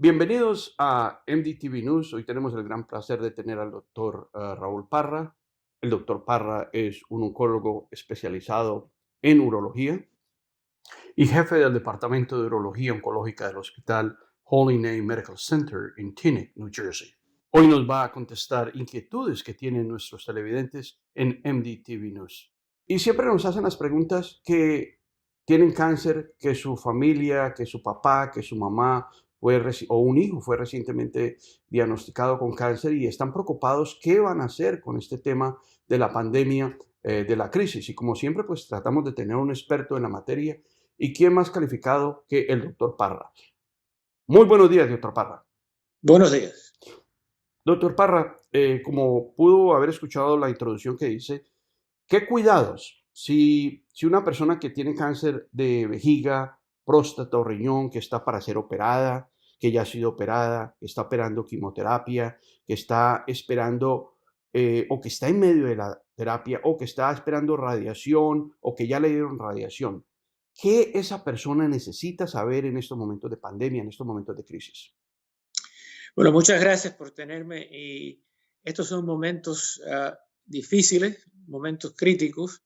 Bienvenidos a MDTV News. Hoy tenemos el gran placer de tener al doctor Raúl Parra. El doctor Parra es un oncólogo especializado en urología y jefe del Departamento de Urología Oncológica del Hospital Holy Name Medical Center en Teaneck, New Jersey. Hoy nos va a contestar inquietudes que tienen nuestros televidentes en MDTV News. Y siempre nos hacen las preguntas que tienen cáncer, que su familia, que su papá, que su mamá o un hijo fue recientemente diagnosticado con cáncer y están preocupados qué van a hacer con este tema de la pandemia, de la crisis. Y como siempre, pues tratamos de tener un experto en la materia. ¿Y quién más calificado que el doctor Parra? Muy buenos días, doctor Parra. Buenos días. Doctor Parra, como pudo haber escuchado la introducción que dice, ¿qué cuidados si una persona que tiene cáncer de vejiga, próstata o riñón, que está para ser operada, que ya ha sido operada, que está esperando quimioterapia, que está esperando o que está en medio de la terapia o que está esperando radiación o que ya le dieron radiación? ¿Qué esa persona necesita saber en estos momentos de pandemia, en estos momentos de crisis? Bueno, muchas gracias por tenerme. Y estos son momentos difíciles, momentos críticos,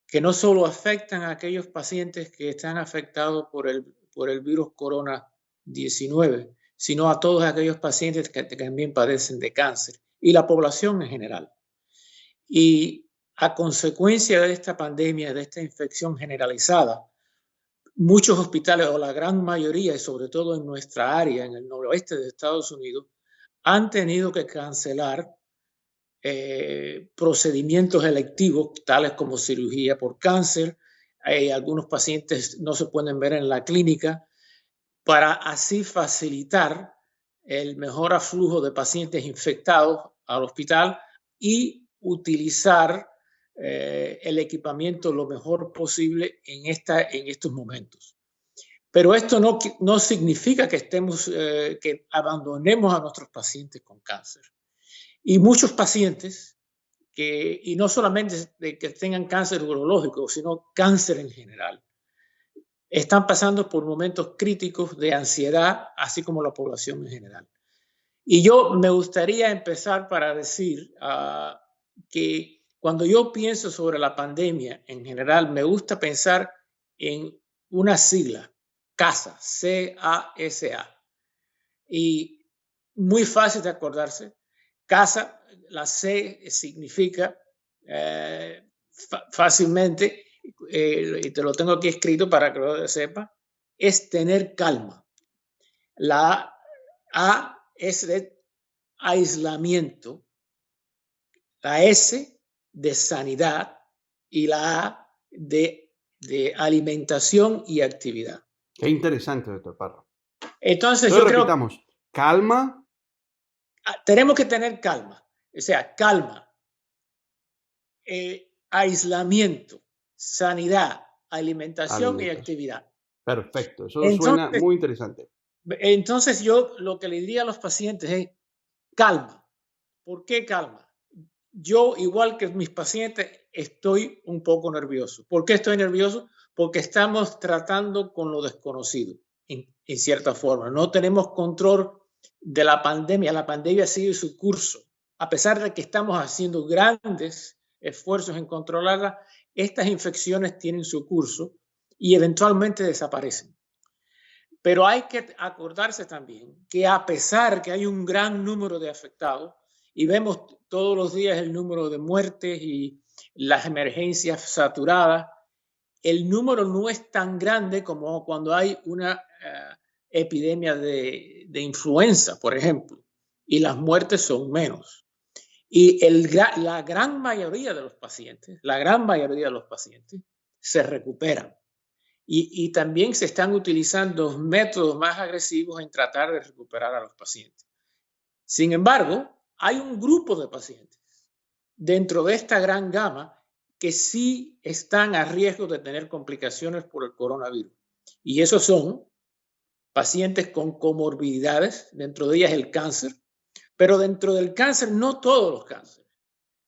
que no solo afectan a aquellos pacientes que están afectados por el virus corona-19, sino a todos aquellos pacientes que también padecen de cáncer y la población en general. Y a consecuencia de esta pandemia, de esta infección generalizada, muchos hospitales, o la gran mayoría, y sobre todo en nuestra área, en el noroeste de Estados Unidos, han tenido que cancelar procedimientos electivos, tales como cirugía por cáncer. Algunos pacientes no se pueden ver en la clínica para así facilitar el mejor aflujo de pacientes infectados al hospital y utilizar el equipamiento lo mejor posible en estos momentos. Pero esto no significa que que abandonemos a nuestros pacientes con cáncer. Y muchos pacientes, y no solamente de que tengan cáncer urológico, sino cáncer en general, están pasando por momentos críticos de ansiedad, así como la población en general. Y yo me gustaría empezar para decir que cuando yo pienso sobre la pandemia en general, me gusta pensar en una sigla, CASA, C-A-S-A. Y muy fácil de acordarse. CASA, la C significa fácilmente, y te lo tengo aquí escrito para que lo sepa, es tener calma. La A es de aislamiento, la S de sanidad y la A de alimentación y actividad. Qué interesante, doctor Parra. Entonces yo creo Repitamos, calma, tenemos que tener calma, o sea, calma, aislamiento, sanidad, alimentación y alimentación. actividad. Perfecto, eso suena Entonces, muy interesante. yo lo que le diría a los pacientes es calma. ¿Por qué calma? Yo, igual que mis pacientes, estoy un poco nervioso. ¿Por qué estoy nervioso? Porque estamos tratando con lo desconocido, en cierta forma. No tenemos control de la pandemia. La pandemia sigue su curso. A pesar de que estamos haciendo grandes esfuerzos en controlarla, estas infecciones tienen su curso y eventualmente desaparecen. Pero hay que acordarse también que a pesar que hay un gran número de afectados, y vemos todos los días el número de muertes y las emergencias saturadas, el número no es tan grande como cuando hay una epidemia de influenza, por ejemplo, y las muertes son menos. Y la gran mayoría de los pacientes, se recuperan. Y también se están utilizando métodos más agresivos en tratar de recuperar a los pacientes. Sin embargo, hay un grupo de pacientes dentro de esta gran gama que sí están a riesgo de tener complicaciones por el coronavirus. Y esos son pacientes con comorbilidades, dentro de ellas el cáncer, pero dentro del cáncer no todos los cánceres.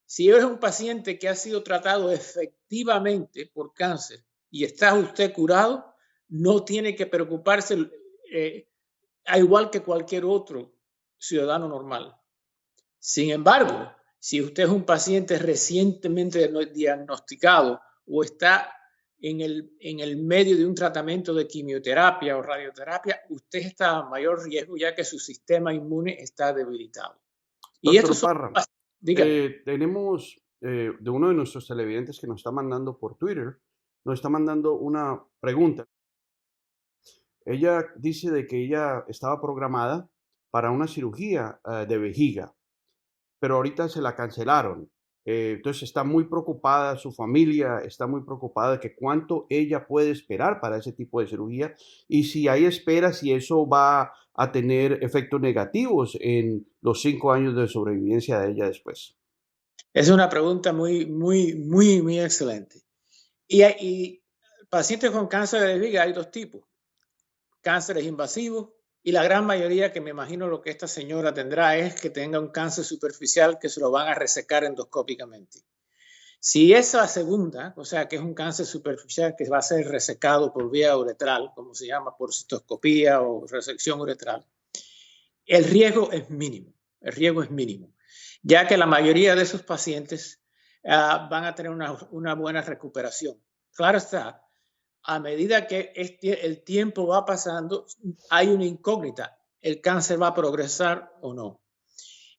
Si eres un paciente que ha sido tratado efectivamente por cáncer y está usted curado, no tiene que preocuparse a igual que cualquier otro ciudadano normal. Sin embargo, si usted es un paciente recientemente diagnosticado o está en el medio de un tratamiento de quimioterapia o radioterapia, usted está a mayor riesgo ya que su sistema inmune está debilitado. Y estos Doctor son... Parra, Dígame. tenemos de uno de nuestros televidentes que nos está mandando por Twitter, nos está mandando una pregunta. Ella dice de que ella estaba programada para una cirugía de vejiga, pero ahorita se la cancelaron. Entonces está muy preocupada, su familia está muy preocupada de que cuánto ella puede esperar para ese tipo de cirugía y si hay esperas, si eso va a tener efectos negativos en los 5 años de sobrevivencia de ella después. Es una pregunta muy excelente. Y pacientes con cáncer de vejiga hay dos tipos: cánceres invasivos, y la gran mayoría, que me imagino lo que esta señora tendrá, es que tenga un cáncer superficial que se lo van a resecar endoscópicamente. Si esa segunda, o sea, que es un cáncer superficial que va a ser resecado por vía uretral, como se llama, por cistoscopía o resección uretral, el riesgo es mínimo. El riesgo es mínimo, ya que la mayoría de esos pacientes van a tener una buena recuperación. Claro está, a medida que el tiempo va pasando, hay una incógnita: ¿el cáncer va a progresar o no?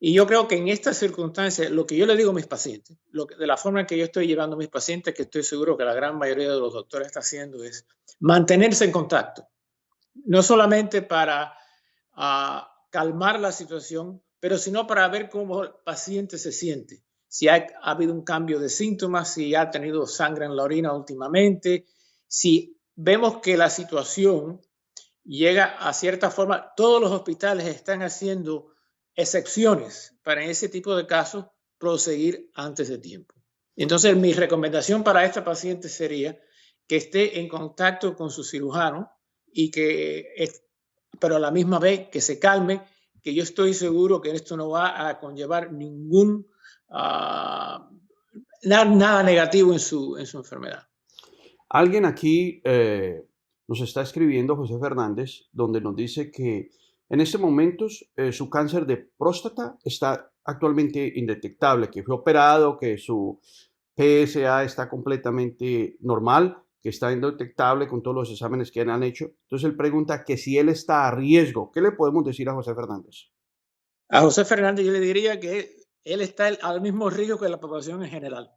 Y yo creo que en estas circunstancias, lo que yo le digo a mis pacientes, de la forma en que yo estoy llevando a mis pacientes, que estoy seguro que la gran mayoría de los doctores está haciendo, es mantenerse en contacto. No solamente para calmar la situación, pero sino para ver cómo el paciente se siente. Si ha habido un cambio de síntomas, si ha tenido sangre en la orina últimamente, si vemos que la situación llega a cierta forma. Todos los hospitales están haciendo excepciones para en ese tipo de casos proseguir antes de tiempo. Entonces, mi recomendación para esta paciente sería que esté en contacto con su cirujano y pero a la misma vez que se calme, que yo estoy seguro que esto no va a conllevar nada negativo en su enfermedad. Alguien aquí nos está escribiendo, José Fernández, donde nos dice que en este momento su cáncer de próstata está actualmente indetectable, que fue operado, que su PSA está completamente normal, que está indetectable con todos los exámenes que han hecho. Entonces él pregunta que si él está a riesgo. ¿Qué le podemos decir a José Fernández? A José Fernández yo le diría que él está al mismo riesgo que la población en general.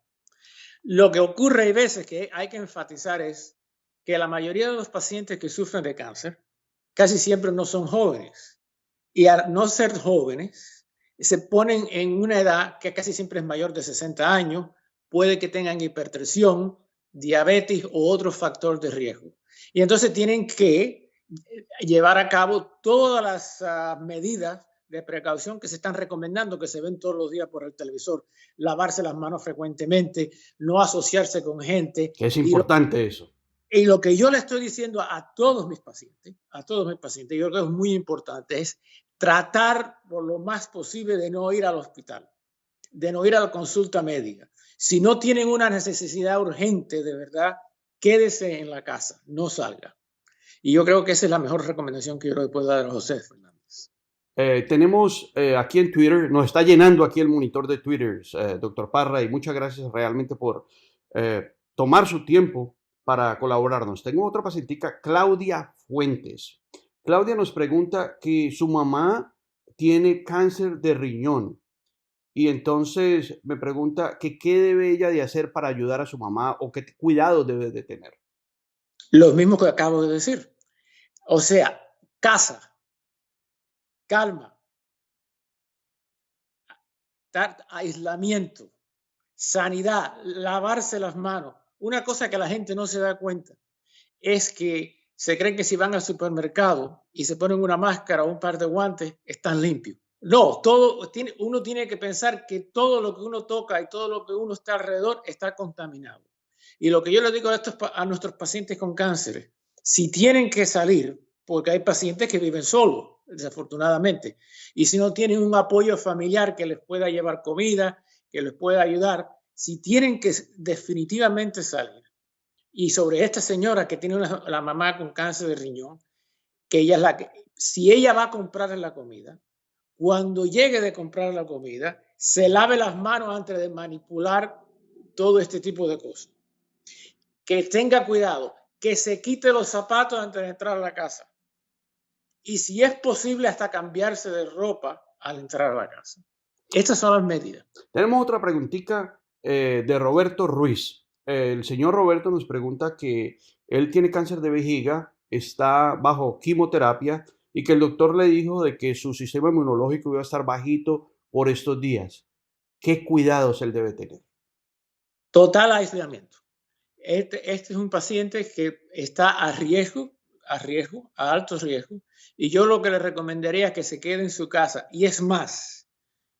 Lo que ocurre hay veces que hay que enfatizar es que la mayoría de los pacientes que sufren de cáncer casi siempre no son jóvenes. Y al no ser jóvenes, se ponen en una edad que casi siempre es mayor de 60 años, puede que tengan hipertensión, diabetes o otro factor de riesgo. Y entonces tienen que llevar a cabo todas las medidas de precaución que se están recomendando, que se ven todos los días por el televisor: lavarse las manos frecuentemente, no asociarse con gente. Que es importante eso. Y lo que yo le estoy diciendo a todos mis pacientes, yo creo que es muy importante, es tratar por lo más posible de no ir al hospital, de no ir a la consulta médica. Si no tienen una necesidad urgente, de verdad, quédese en la casa, no salga. Y yo creo que esa es la mejor recomendación que yo le puedo dar a José Fernández. Tenemos aquí en Twitter, nos está llenando aquí el monitor de Twitter, doctor Parra, y muchas gracias realmente por tomar su tiempo para colaborarnos. Tengo otra pacientica, Claudia Fuentes. Claudia nos pregunta que su mamá tiene cáncer de riñón y entonces me pregunta que qué debe ella de hacer para ayudar a su mamá o qué cuidado debe de tener. Lo mismo que acabo de decir. O sea, casa, calma, aislamiento, sanidad, lavarse las manos. Una cosa que la gente no se da cuenta es que se creen que si van al supermercado y se ponen una máscara o un par de guantes, están limpios. No, uno tiene que pensar que todo lo que uno toca y todo lo que uno está alrededor está contaminado. Y lo que yo les digo a nuestros pacientes con cáncer: si tienen que salir, porque hay pacientes que viven solos, desafortunadamente, y si no tienen un apoyo familiar que les pueda llevar comida, que les pueda ayudar, si tienen que definitivamente salir. Y sobre esta señora que tiene la mamá con cáncer de riñón, que ella es la que, si ella va a comprar la comida, cuando llegue de comprar la comida, se lave las manos antes de manipular todo este tipo de cosas. Que tenga cuidado, que se quite los zapatos antes de entrar a la casa. Y si es posible, hasta cambiarse de ropa al entrar a la casa. Estas son las medidas. Tenemos otra preguntita de Roberto Ruiz. El señor Roberto nos pregunta que él tiene cáncer de vejiga, está bajo quimioterapia y que el doctor le dijo de que su sistema inmunológico iba a estar bajito por estos días. ¿Qué cuidados él debe tener? Total aislamiento. Este es un paciente que está a alto riesgo, y yo lo que le recomendaría es que se quede en su casa. Y es más,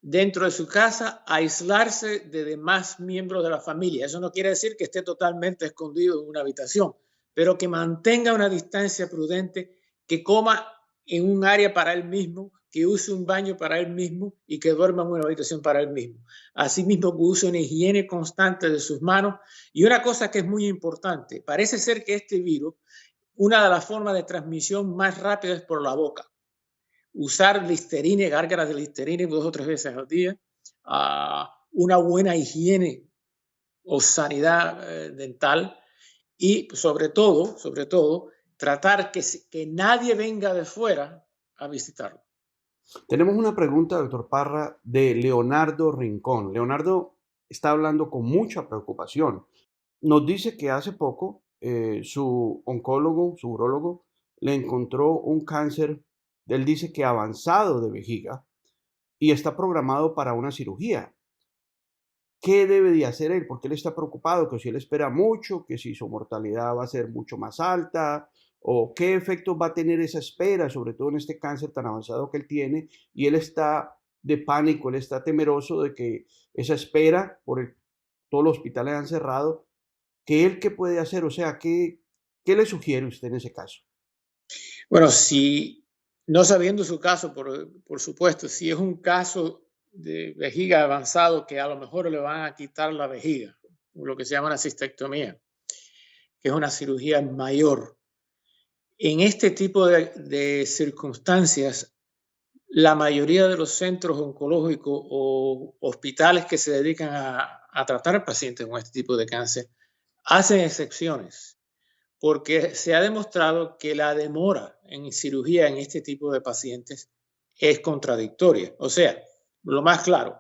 dentro de su casa, aislarse de demás miembros de la familia. Eso no quiere decir que esté totalmente escondido en una habitación, pero que mantenga una distancia prudente, que coma en un área para él mismo, que use un baño para él mismo y que duerma en una habitación para él mismo. Asimismo, que use una higiene constante de sus manos. Y una cosa que es muy importante, parece ser que este virus, una de las formas de transmisión más rápida es por la boca. Usar Listerine, gárgaras de Listerine 2 o 3 veces al día, una buena higiene o sanidad dental y sobre todo, tratar que nadie venga de fuera a visitarlo. Tenemos una pregunta, doctor Parra, de Leonardo Rincón. Leonardo está hablando con mucha preocupación. Nos dice que hace poco su oncólogo, su urólogo, le encontró un cáncer, él dice que avanzado de vejiga y está programado para una cirugía. ¿Qué debe de hacer él? Porque él está preocupado, que si él espera mucho, que si su mortalidad va a ser mucho más alta, o qué efectos va a tener esa espera, sobre todo en este cáncer tan avanzado que él tiene, y él está de pánico, él está temeroso de que esa espera, todos los hospitales han cerrado, que él qué puede hacer, o sea, ¿qué le sugiere usted en ese caso? Bueno, si no sabiendo su caso, por supuesto, si es un caso de vejiga avanzado que a lo mejor le van a quitar la vejiga, lo que se llama una cistectomía, que es una cirugía mayor. En este tipo de circunstancias, la mayoría de los centros oncológicos o hospitales que se dedican a tratar pacientes con este tipo de cáncer hacen excepciones, porque se ha demostrado que la demora en cirugía en este tipo de pacientes es contradictoria. O sea, lo más claro,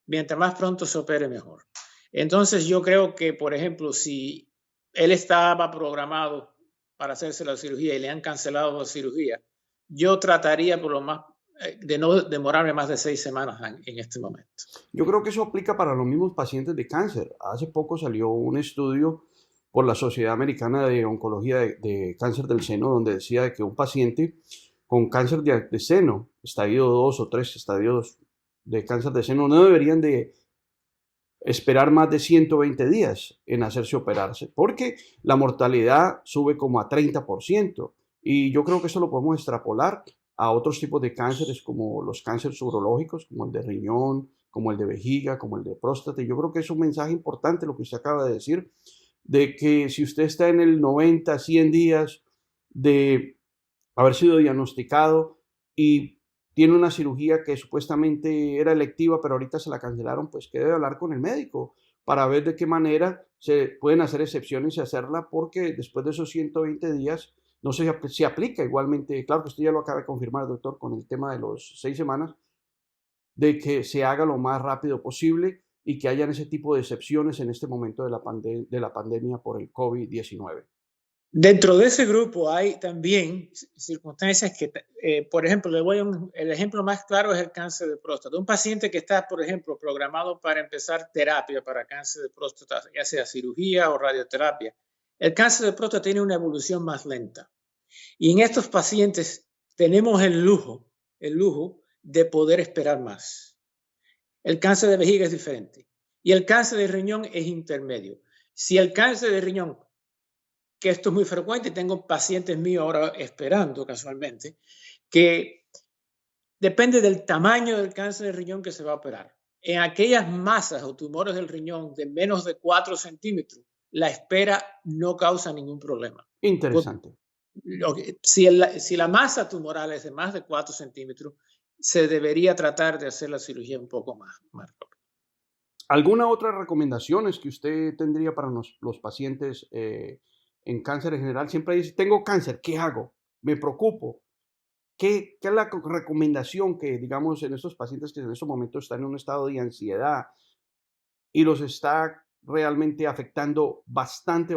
mientras más pronto se opere, mejor. Entonces yo creo que, por ejemplo, si él estaba programado para hacerse la cirugía y le han cancelado la cirugía, yo trataría por lo más de no demorarme más de 6 semanas en este momento. Yo creo que eso aplica para los mismos pacientes de cáncer. Hace poco salió un estudio por la Sociedad Americana de Oncología de Cáncer del Seno, donde decía que un paciente con cáncer de seno, estadio 2 o 3 estadios de cáncer de seno, no deberían de esperar más de 120 días en hacerse operarse, porque la mortalidad sube como a 30%. Y yo creo que eso lo podemos extrapolar a otros tipos de cánceres como los cánceres urológicos, como el de riñón, como el de vejiga, como el de próstata. Y yo creo que es un mensaje importante lo que usted acaba de decir, de que si usted está en el 90, 100 días de haber sido diagnosticado y tiene una cirugía que supuestamente era electiva, pero ahorita se la cancelaron, pues que debe hablar con el médico para ver de qué manera se pueden hacer excepciones y hacerla, porque después de esos 120 días no se aplica igualmente. Claro que usted ya lo acaba de confirmar, doctor, con el tema de los 6 semanas, de que se haga lo más rápido posible y que hayan ese tipo de excepciones en este momento de la pandemia por el COVID-19. Dentro de ese grupo hay también circunstancias que, por ejemplo, el ejemplo más claro es el cáncer de próstata. Un paciente que está, por ejemplo, programado para empezar terapia para cáncer de próstata, ya sea cirugía o radioterapia, el cáncer de próstata tiene una evolución más lenta. Y en estos pacientes tenemos el lujo de poder esperar más. El cáncer de vejiga es diferente y el cáncer de riñón es intermedio. Si el cáncer de riñón, que esto es muy frecuente, tengo pacientes míos ahora esperando casualmente, que depende del tamaño del cáncer de riñón que se va a operar. En aquellas masas o tumores del riñón de menos de 4 centímetros, la espera no causa ningún problema. Interesante. Si la masa tumoral es de más de 4 centímetros, se debería tratar de hacer la cirugía un poco más rápido. ¿Alguna otra recomendaciones que usted tendría para los pacientes en cáncer en general? Siempre dice, tengo cáncer, ¿qué hago? Me preocupo. ¿Qué es la recomendación que, digamos, en estos pacientes que en estos momentos están en un estado de ansiedad y los está realmente afectando bastante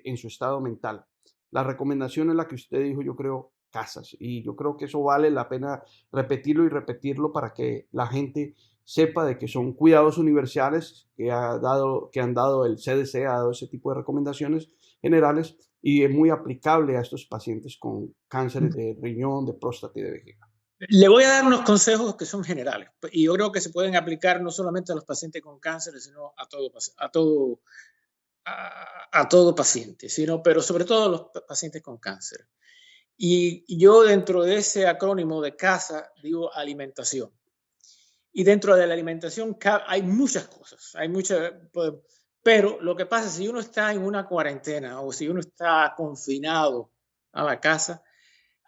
en su estado mental? La recomendación es la que usted dijo, yo creo, casas. Y yo creo que eso vale la pena repetirlo y repetirlo para que la gente sepa de que son cuidados universales que han dado el CDC, ha dado ese tipo de recomendaciones generales y es muy aplicable a estos pacientes con cánceres de riñón, de próstata y de vejiga. Le voy a dar unos consejos que son generales y yo creo que se pueden aplicar no solamente a los pacientes con cáncer, sino a todo paciente, pero sobre todo a los pacientes con cáncer. Y yo dentro de ese acrónimo de CASA digo alimentación. Y dentro de la alimentación hay muchas cosas, pero lo que pasa es si uno está en una cuarentena o si uno está confinado a la casa,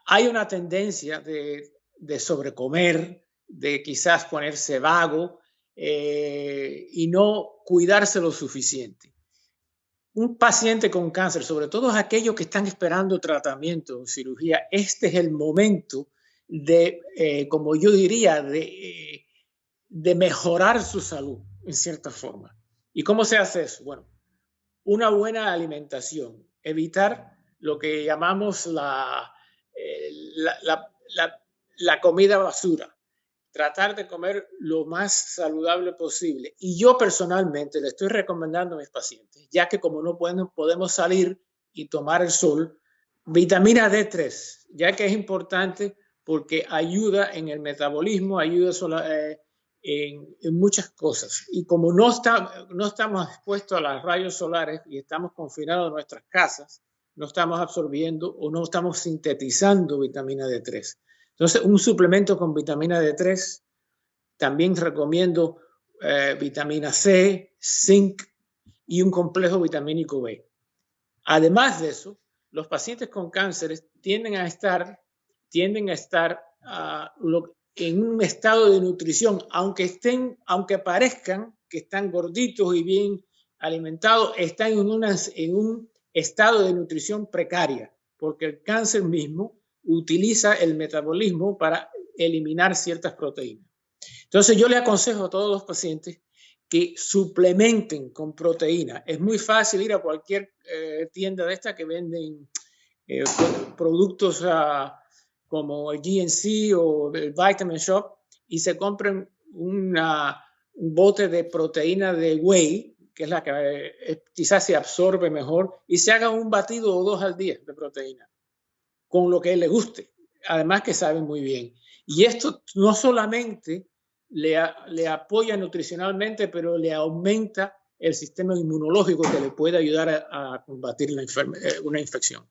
hay una tendencia de sobrecomer, de quizás ponerse vago y no cuidarse lo suficiente. Un paciente con cáncer, sobre todo aquellos que están esperando tratamiento o cirugía, este es el momento de, como yo diría, de mejorar su salud, en cierta forma. ¿Y cómo se hace eso? Bueno, una buena alimentación, evitar lo que llamamos la comida basura, tratar de comer lo más saludable posible. Y yo personalmente le estoy recomendando a mis pacientes, ya que como no podemos salir y tomar el sol, vitamina D3, ya que es importante porque ayuda en el metabolismo, ayuda en muchas cosas. Y como no estamos expuestos a los rayos solares y estamos confinados en nuestras casas, no estamos absorbiendo o no estamos sintetizando vitamina D3. Entonces, un suplemento con vitamina D3, también recomiendo vitamina C, zinc y un complejo vitamínico B. Además de eso, los pacientes con cánceres tienden a estar en un estado de nutrición, aunque parezcan que están gorditos y bien alimentados, están en un estado de nutrición precaria, porque el cáncer mismo utiliza el metabolismo para eliminar ciertas proteínas. Entonces yo le aconsejo a todos los pacientes que suplementen con proteína. Es muy fácil ir a cualquier tienda de estas que venden productos como el GNC o el Vitamin Shop y se compren un bote de proteína de whey, que es la que quizás se absorbe mejor, y se haga un batido o 2 al día de proteína, con lo que le guste. Además que saben muy bien. Y esto no solamente le apoya nutricionalmente, pero le aumenta el sistema inmunológico que le puede ayudar a combatir una infección.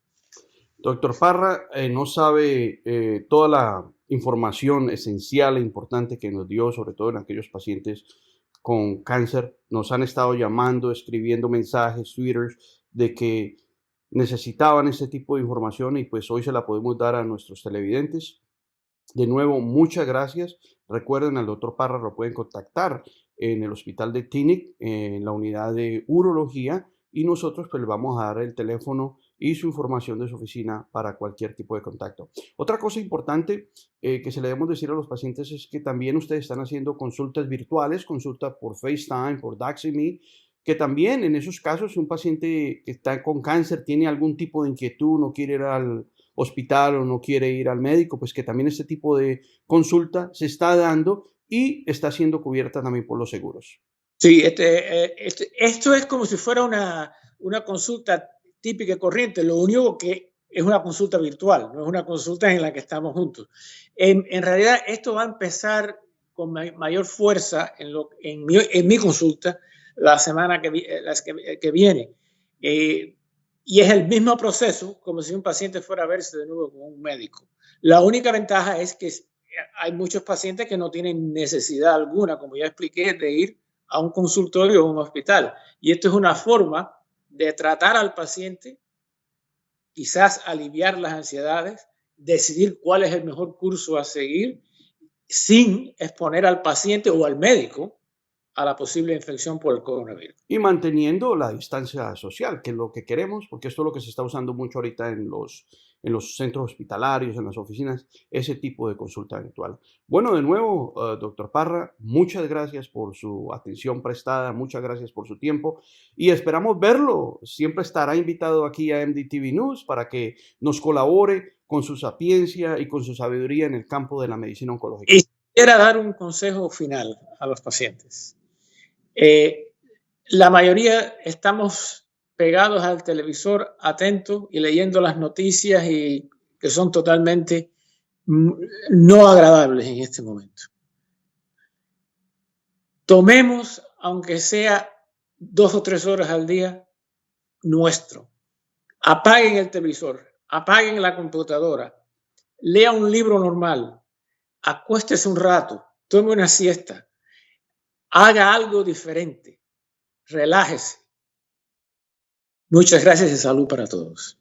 Doctor Parra, no sabe toda la información esencial e importante que nos dio, sobre todo en aquellos pacientes con cáncer. Nos han estado llamando, escribiendo mensajes, twitters, de que necesitaban este tipo de información y pues hoy se la podemos dar a nuestros televidentes. De nuevo, muchas gracias. Recuerden, al doctor Parra lo pueden contactar en el hospital de Teaneck, en la unidad de urología, y nosotros pues le vamos a dar el teléfono y su información de su oficina para cualquier tipo de contacto. Otra cosa importante que se le debemos decir a los pacientes es que también ustedes están haciendo consultas virtuales, consulta por FaceTime, por Doxy.me, que también en esos casos, si un paciente que está con cáncer tiene algún tipo de inquietud, no quiere ir al hospital o no quiere ir al médico, pues que también este tipo de consulta se está dando y está siendo cubierta también por los seguros. Sí, esto es como si fuera una consulta típica y corriente, lo único que es una consulta virtual, no es una consulta en la que estamos juntos. En realidad, esto va a empezar con mayor fuerza en mi consulta la semana que viene. Y es el mismo proceso como si un paciente fuera a verse de nuevo con un médico. La única ventaja es que hay muchos pacientes que no tienen necesidad alguna, como ya expliqué, de ir a un consultorio o a un hospital. Y esto es una forma de tratar al paciente quizás aliviar las ansiedades, decidir cuál es el mejor curso a seguir sin exponer al paciente o al médico a la posible infección por el coronavirus. Y manteniendo la distancia social, que es lo que queremos, porque esto es lo que se está usando mucho ahorita en los centros hospitalarios, en las oficinas, ese tipo de consulta virtual. Bueno, de nuevo, doctor Parra, muchas gracias por su atención prestada, muchas gracias por su tiempo y esperamos verlo. Siempre estará invitado aquí a MDTV News para que nos colabore con su sapiencia y con su sabiduría en el campo de la medicina oncológica. Y quisiera dar un consejo final a los pacientes. La mayoría estamos pegados al televisor, atentos y leyendo las noticias y que son totalmente no agradables en este momento. Tomemos, aunque sea 2 o 3 horas al día, nuestro. Apaguen el televisor, apaguen la computadora, lea un libro normal, acuéstese un rato, tome una siesta, haga algo diferente, relájese. Muchas gracias y salud para todos.